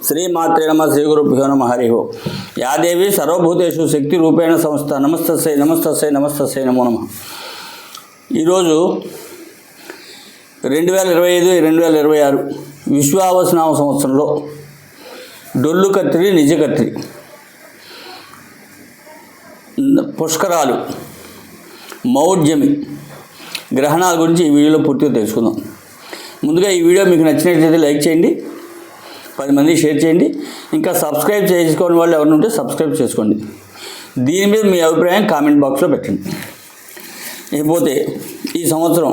శ్రీమాత్రే నమ శ్రీ గురుభ్యో నమ హరి ఓం. యా దేవి సర్వభూతేషు శక్తి రూపేణ సంస్థ నమస్తస్యై నమస్తస్యై నమస్తస్యై నమో నమః. ఈరోజు 2025-2026 విశ్వావసనామ సంవత్సరంలో డొల్లు కత్తిరి నిజ కత్తిరి పుష్కరాలు మౌఢ్యమి గ్రహణాల గురించి ఈ వీడియోలో పూర్తిగా తెలుసుకుందాం. ముందుగా ఈ వీడియో మీకు నచ్చినట్లయితే లైక్ చేయండి, 10 మందికి షేర్ చేయండి. ఇంకా సబ్స్క్రైబ్ చేసుకోని వాళ్ళు ఎవరు ఉంటే సబ్స్క్రైబ్ చేసుకోండి. దీని మీద మీ అభిప్రాయం కామెంట్ బాక్స్లో పెట్టండి. ఇకపోతే ఈ సంవత్సరం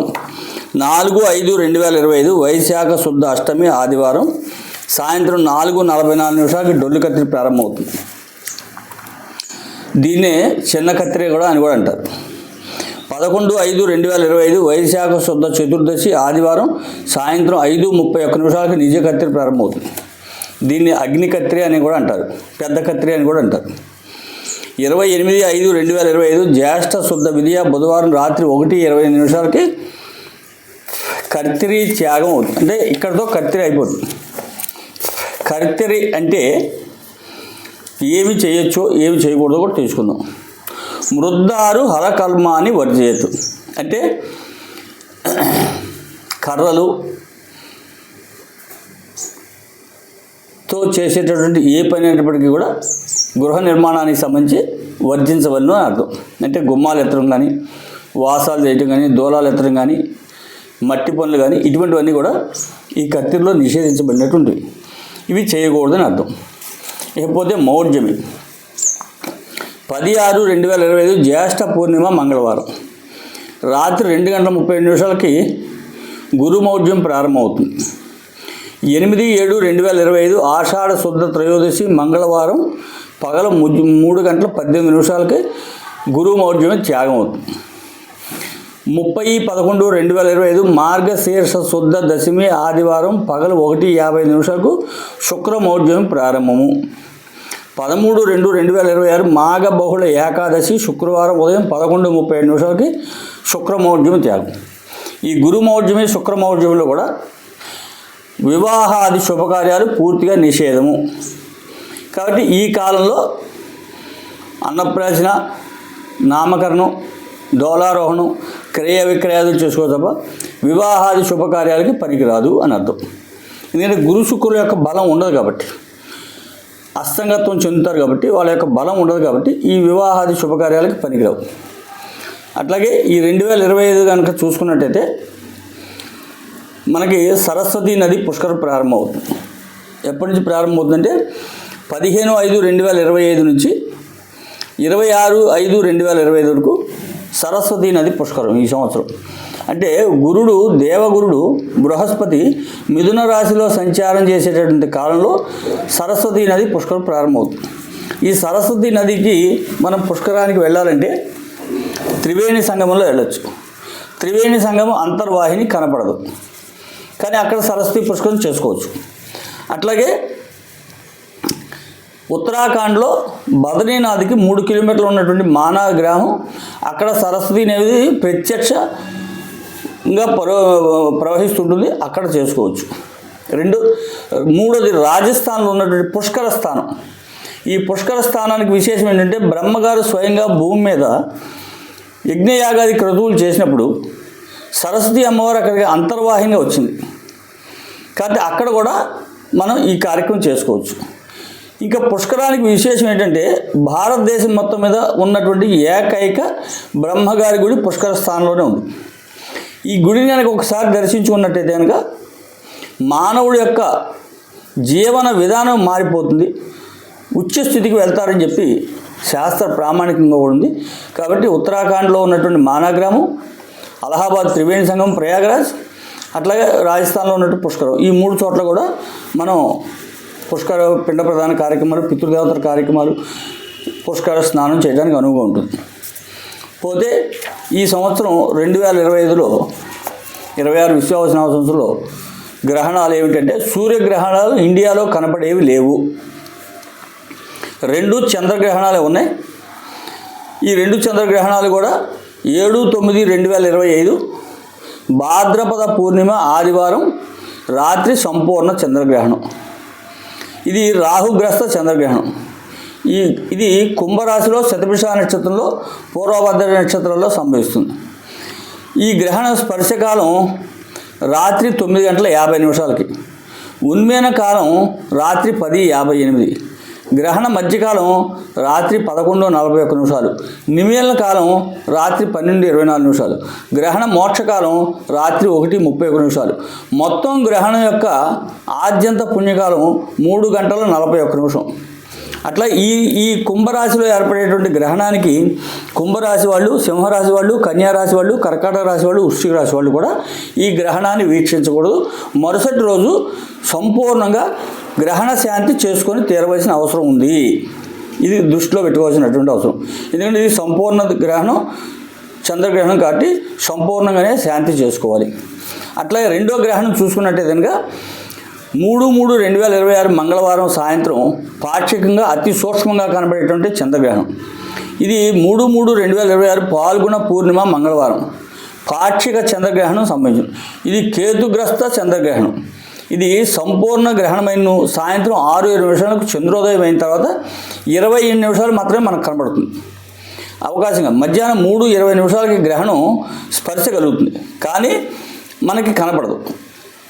4/5/2025 వైశాఖ శుద్ధ అష్టమి ఆదివారం సాయంత్రం 4:44 డొల్లు కత్తిరి ప్రారంభమవుతుంది. దీన్నే చిన్న కత్తిరి కూడా అని కూడా అంటారు. 11/5/2025 వైశాఖ శుద్ధ చతుర్దశి ఆదివారం సాయంత్రం 5:31 నిజ కత్తిరి ప్రారంభమవుతుంది. దీన్ని అగ్ని కత్తిరి అని కూడా అంటారు, పెద్ద కత్తిరి అని కూడా అంటారు. 28/5/2025 జ్యేష్ఠ శుద్ధ విధియ బుధవారం రాత్రి 1:28 కత్తిరి త్యాగం అవుతుంది. అంటే ఇక్కడితో కత్తిరి అయిపోతుంది. కత్తిరి అంటే ఏమి చేయొచ్చో ఏమి చేయకూడదో కూడా తెలుసుకుందాం. మృద్దారు హరకల్మాని వర్జేతు అంటే కర్రలు తో చేసేటటువంటి ఏ పని అయినప్పటికీ కూడా గృహ నిర్మాణానికి సంబంధించి వర్జించవలను అని అర్థం. అంటే గుమ్మాలు ఎత్తడం కానీ, వాసాలు చేయటం కానీ, దూలాలు ఎత్తడం కానీ, మట్టి పనులు కానీ ఇటువంటివన్నీ కూడా ఈ కత్తిరిలో నిషేధించబడినటువంటివి. ఇవి చేయకూడదని అర్థం. ఇకపోతే మౌఢ్యమి 10/6/2025 జ్యేష్ఠ పూర్ణిమ మంగళవారం రాత్రి 2:37 గురు మౌఢ్యం ప్రారంభమవుతుంది. 8/7/2025 ఆషాఢ శుద్ధ త్రయోదశి మంగళవారం పగల 3:18 గురు మౌఢ్యమే త్యాగం అవుతుంది. 30/11/2025 మార్గశీర్ష శుద్ధ దశమి ఆదివారం పగలు 1:50 శుక్ర మౌఢ్యం ప్రారంభము. 13/2/2026 మాఘ బహుళ ఏకాదశి శుక్రవారం ఉదయం 11:37 శుక్రమౌఢ్యం త్యాగం. ఈ గురు మౌఢ్యమి శుక్రమౌఢ్యంలో కూడా వివాహాది శుభకార్యాలు పూర్తిగా నిషేధము. కాబట్టి ఈ కాలంలో అన్నప్రాసన, నామకరణం, డోలారోహణం, క్రయ విక్రయాలు చేసుకో తప్ప వివాహాది శుభకార్యాలకి పనికిరాదు అని అర్థం. ఎందుకంటే గురు శుక్రుల యొక్క బలం ఉండదు కాబట్టి, అస్తంగత్వం చెందుతారు కాబట్టి వాళ్ళ యొక్క బలం ఉండదు కాబట్టి ఈ వివాహాది శుభకార్యాలకి పనికిరావు. అట్లాగే ఈ 2025 కనుక చూసుకున్నట్టయితే మనకి సరస్వతి నది పుష్కరం ప్రారంభమవుతుంది. ఎప్పటి నుంచి ప్రారంభమవుతుందంటే 15/5/2025 నుంచి 26/5/2025 వరకు సరస్వతి నది పుష్కరం ఈ సంవత్సరం. అంటే గురుడు, దేవగురుడు బృహస్పతి మిథున రాశిలో సంచారం చేసేటటువంటి కాలంలో సరస్వతి నది పుష్కరం ప్రారంభమవుతుంది. ఈ సరస్వతి నదికి మనం పుష్కరానికి వెళ్ళాలంటే త్రివేణి సంగమంలో వెళ్ళొచ్చు. త్రివేణి సంగమం అంతర్వాహిని కనపడదు, కానీ అక్కడ సరస్వతి పుష్కరం చేసుకోవచ్చు. అట్లాగే ఉత్తరాఖండ్లో బద్రీనాథ్కి 3 కిలోమీటర్లు ఉన్నటువంటి మానా గ్రామం, అక్కడ సరస్వతి నది ప్రత్యక్షంగా ప్రవహిస్తుంటుంది, అక్కడ చేసుకోవచ్చు. మూడోది రాజస్థాన్లో ఉన్నటువంటి పుష్కర స్థానం. ఈ పుష్కర స్థానానికి విశేషం ఏంటంటే బ్రహ్మగారు స్వయంగా భూమి మీద యజ్ఞయాగాది క్రతువులు చేసినప్పుడు సరస్వతి అమ్మవారు అక్కడికి అంతర్వాహినిగా వచ్చింది. కాబట్టి అక్కడ కూడా మనం ఈ కార్యక్రమం చేసుకోవచ్చు. ఇంకా పుష్కరానికి విశేషం ఏంటంటే భారతదేశం మొత్తం మీద ఉన్నటువంటి ఏకైక బ్రహ్మగారి గుడి పుష్కర స్థానంలోనే ఉంది. ఈ గుడిని కనుక ఒకసారి దర్శించుకున్నట్టయితే కనుక మానవుడి యొక్క జీవన విధానం మారిపోతుంది, ఉచ్చ స్థితికి వెళ్తారని చెప్పి శాస్త్ర ప్రామాణికంగా కూడా ఉంది. కాబట్టి ఉత్తరాఖండ్లో ఉన్నటువంటి మానా గ్రామం, అలహాబాద్ త్రివేణి సంగమం, ప్రయాగరాజ్, అట్లాగే రాజస్థాన్లో ఉన్నట్టు పుష్కరం, ఈ 3 చోట్ల కూడా మనం పుష్కర పిండ ప్రధాన కార్యక్రమాలు, పితృదేవతల కార్యక్రమాలు, పుష్కర స్నానం చేయడానికి అనువుగా ఉంటుంది. పోతే ఈ సంవత్సరం 2025లో 26 విశ్వావసనామ సంవత్సరంలో గ్రహణాలు ఏమిటంటే సూర్యగ్రహణాలు ఇండియాలో కనపడేవి లేవు. 2 చంద్రగ్రహణాలు ఉన్నాయి. ఈ 2 చంద్రగ్రహణాలు కూడా 7/9/2025 భాద్రపద పూర్ణిమ ఆదివారం రాత్రి సంపూర్ణ చంద్రగ్రహణం. ఇది రాహుగ్రస్త చంద్రగ్రహణం. ఇది కుంభరాశిలో శతభిష నక్షత్రంలో పూర్వభద్ర నక్షత్రంలో సంభవిస్తుంది. ఈ గ్రహణ స్పర్శకాలం రాత్రి 9:50 ఉన్మేన కాలం రాత్రి 10:58. గ్రహణ మధ్యకాలం రాత్రి 11:41. నిమీలన కాలం రాత్రి 12:24. గ్రహణ మోక్షకాలం రాత్రి 1:31. మొత్తం గ్రహణం యొక్క ఆద్యంత పుణ్యకాలం 3:41. అట్లా ఈ కుంభరాశిలో ఏర్పడేటువంటి గ్రహణానికి కుంభరాశి వాళ్ళు, సింహరాశి వాళ్ళు, కన్యారాశి వాళ్ళు, కర్కాటక రాశి వాళ్ళు, వృశ్చిక రాశి వాళ్ళు కూడా ఈ గ్రహణాన్ని వీక్షించకూడదు. మరుసటి రోజు సంపూర్ణంగా గ్రహణ శాంతి చేసుకొని తీరవలసిన అవసరం ఉంది. ఇది దృష్టిలో పెట్టుకోవాల్సినటువంటి అవసరం. ఎందుకంటే ఇది సంపూర్ణ గ్రహణం, చంద్రగ్రహణం కాబట్టి సంపూర్ణంగానే శాంతి చేసుకోవాలి. అట్లాగే రెండో గ్రహణం చూసుకున్నట్టే కనుక 3/3/2026 మంగళవారం సాయంత్రం పాక్షికంగా అతి సూక్ష్మంగా కనబడేటువంటి చంద్రగ్రహణం. ఇది 3/3/2026 పాల్గొన పూర్ణిమ మంగళవారం పాక్షిక చంద్రగ్రహణం సంభవించింది. ఇది కేతుగ్రస్త చంద్రగ్రహణం. ఇది సంపూర్ణ గ్రహణమైన సాయంత్రం 6:20 చంద్రోదయం అయిన తర్వాత 28 నిమిషాలు మాత్రమే మనకు కనబడుతుంది అవకాశంగా. మధ్యాహ్నం 3:20 గ్రహణం స్పర్శ కలుగుతుంది, కానీ మనకి కనపడదు.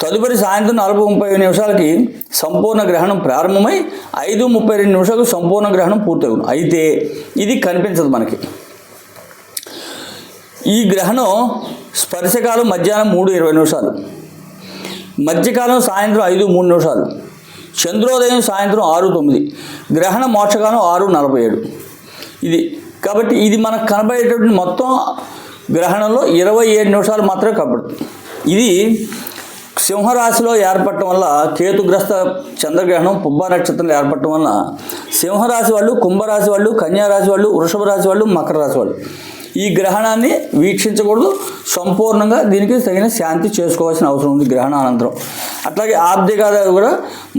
తదుపరి సాయంత్రం 4:30 సంపూర్ణ గ్రహణం ప్రారంభమై 5:32 సంపూర్ణ గ్రహణం పూర్తవును. అయితే ఇది కనిపించదు మనకి. ఈ గ్రహణం స్పర్శకాలం మధ్యాహ్నం 3:20, మధ్యకాలం సాయంత్రం 5:03, చంద్రోదయం సాయంత్రం 6:09, గ్రహణ మోక్షకాలం 6:47. ఇది కాబట్టి ఇది మనకు కనబడేటటువంటి మొత్తం గ్రహణంలో 27 నిమిషాలు మాత్రమే కనబడుతుంది. ఇది సింహరాశిలో ఏర్పడటం వల్ల, కేతుగ్రస్త చంద్రగ్రహణం పుబ్బ నక్షత్రంలో ఏర్పడటం వల్ల సింహరాశి వాళ్ళు, కుంభరాశి వాళ్ళు, కన్యారాశి వాళ్ళు, వృషభ రాశి వాళ్ళు, మకర రాశి వాళ్ళు ఈ గ్రహణాన్ని వీక్షించకూడదు. సంపూర్ణంగా దీనికి తగిన శాంతి చేసుకోవాల్సిన అవసరం ఉంది గ్రహణానంతరం. అట్లాగే ఆబ్దికాదాలు కూడా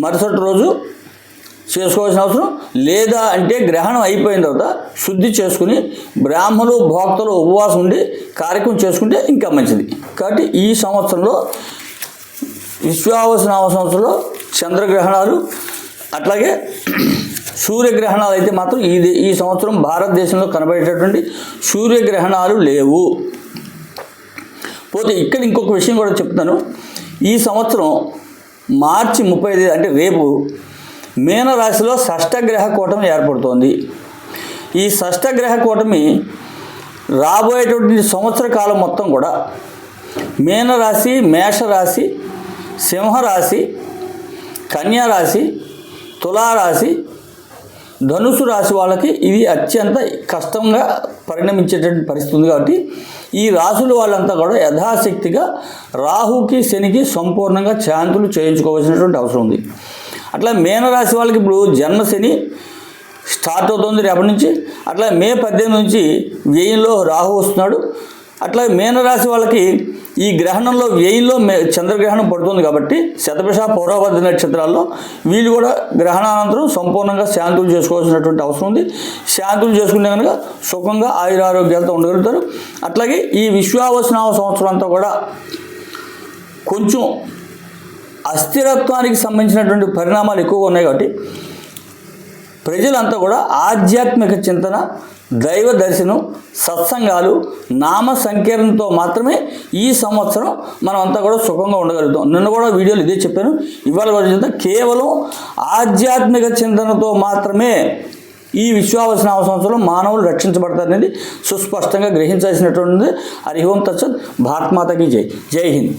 మరుసటి రోజు చేసుకోవాల్సిన అవసరం లేదా. అంటే గ్రహణం అయిపోయిన తర్వాత శుద్ధి చేసుకుని బ్రాహ్మణులు, భోక్తలు ఉపవాసం ఉండి కార్యక్రమం చేసుకుంటే ఇంకా మంచిది. కాబట్టి ఈ సంవత్సరంలో విశ్వావసనామ సంవత్సరంలో చంద్రగ్రహణాలు అట్లాగే సూర్యగ్రహణాలు అయితే మాత్రం ఈ సంవత్సరం భారతదేశంలో కనబడేటటువంటి సూర్యగ్రహణాలు లేవు. పోతే ఇక్కడ ఇంకొక విషయం కూడా చెప్తాను. ఈ సంవత్సరం మార్చి 35 అంటే రేపు మీనరాశిలో షష్టగ్రహ కూటమి ఏర్పడుతోంది. ఈ షష్టగ్రహ కూటమి రాబోయేటువంటి సంవత్సర కాలం మొత్తం కూడా మీనరాశి, మేషరాశి, సింహరాశి, కన్యారాశి, తులారాశి, ధనుసు రాశి వాళ్ళకి ఇది అత్యంత కష్టంగా పరిణమించేటువంటి పరిస్థితి ఉంది. కాబట్టి ఈ రాశుల వాళ్ళంతా కూడా యథాశక్తిగా రాహుకి, శనికి సంపూర్ణంగా శాంతులు చేయించుకోవాల్సినటువంటి అవసరం ఉంది. అట్లా మీనరాశి వాళ్ళకి ఇప్పుడు జన్మశని స్టార్ట్ అవుతుంది రేపటి నుంచి. అట్లా మే 18 నుంచి వ్యయంలో రాహు వస్తున్నాడు. అట్లా మీనరాశి వాళ్ళకి ఈ గ్రహణంలో వ్యయంలో చంద్రగ్రహణం పడుతుంది కాబట్టి శతభిష పూర్వభద్ర నక్షత్రాల్లో వీళ్ళు కూడా గ్రహణానంతరం సంపూర్ణంగా శాంతులు చేసుకోవాల్సినటువంటి అవసరం ఉంది. శాంతులు చేసుకుంటే కనుక సుఖంగా ఆయురారోగ్యాలతో ఉండగలుగుతారు. అట్లాగే ఈ విశ్వావసనామ సంవత్సరం అంతా కూడా కొంచెం అస్థిరత్వానికి సంబంధించినటువంటి పరిణామాలు ఎక్కువగా ఉన్నాయి. కాబట్టి ప్రజలంతా కూడా ఆధ్యాత్మిక చింతన, దైవ దర్శనం, సత్సంగాలు, నామ సంకీర్ణంతో మాత్రమే ఈ సంవత్సరం మనం అంతా కూడా సుఖంగా ఉండగలుగుతాం. నిన్న కూడా వీడియోలు ఇదే చెప్పాను. ఇవాళ కూడా కేవలం ఆధ్యాత్మిక చింతనతో మాత్రమే ఈ విశ్వావసనామ సంవత్సరంలో మానవులు రక్షించబడతారనేది సుస్పష్టంగా గ్రహించాల్సినటువంటిది. హరి ఓం తత్సత్. భారత్ మాతకి జై. జై హింద్.